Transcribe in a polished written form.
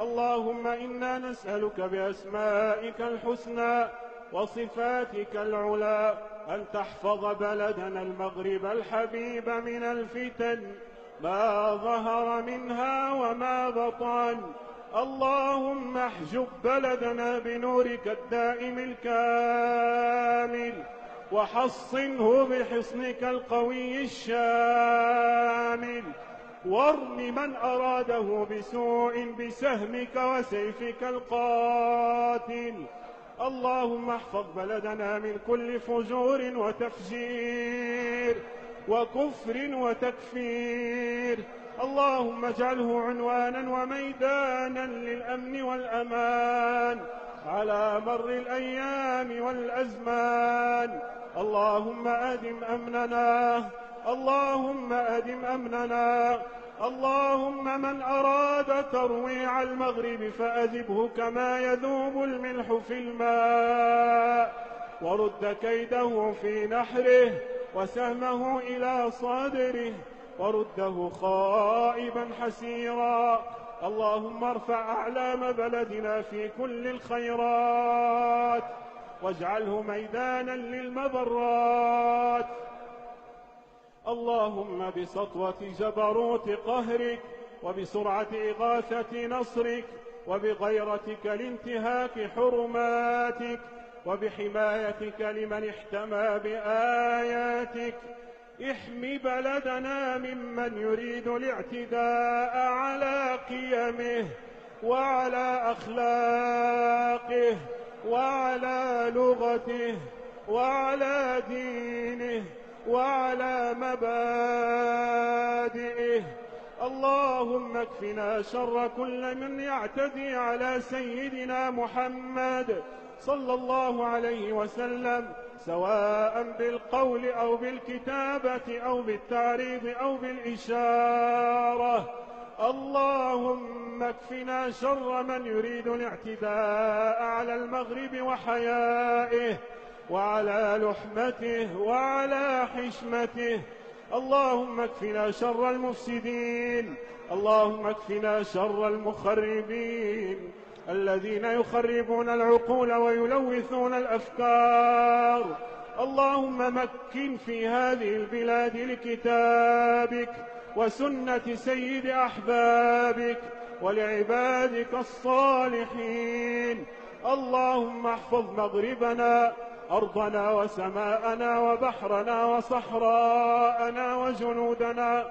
اللهم إنا نسألك بأسمائك الحسنى وصفاتك العلى أن تحفظ بلدنا المغرب الحبيب من الفتن ما ظهر منها وما بطن. اللهم احجب بلدنا بنورك الدائم الكامل، وحصنه بحصنك القوي الشامل، وارم من أراده بسوء بسهمك وسيفك القاتل. اللهم احفظ بلدنا من كل فجور وتفجير وكفر وتكفير. اللهم اجعله عنوانا وميدانا للأمن والأمان على مر الأيام والأزمان. اللهم أدم أمننا، اللهم أدم أمننا. اللهم من أراد ترويع المغرب فأذبه كما يذوب الملح في الماء، ورد كيده في نحره وسهمه إلى صدره، ورده خائبا حسيرا. اللهم ارفع أعلام بلدنا في كل الخيرات، واجعله ميدانا للمبرات. اللهم بسطوة جبروت قهرك، وبسرعة إغاثة نصرك، وبغيرتك لانتهاك حرماتك، وبحمايتك لمن احتمى بآياتك، احمِ بلدنا ممن يريد الاعتداء على قيمه وعلى أخلاقه وعلى لغته وعلى دينه وعلى مبادئه. اللهم اكفنا شر كل من يعتدي على سيدنا محمد صلى الله عليه وسلم، سواء بالقول أو بالكتابة أو بالتعريض أو بالإشارة. اللهم اكفنا شر من يريد الاعتداء على المغرب وحيائه وعلى لحمته وعلى حشمته. اللهم اكفنا شر المفسدين، اللهم اكفنا شر المخربين الذين يخربون العقول ويلوثون الأفكار. اللهم مكن في هذه البلاد لكتابك وسنة سيد أحبابك ولعبادك الصالحين. اللهم احفظ مغربنا، أرضنا وسماءنا وبحرنا وصحراءنا وجنودنا.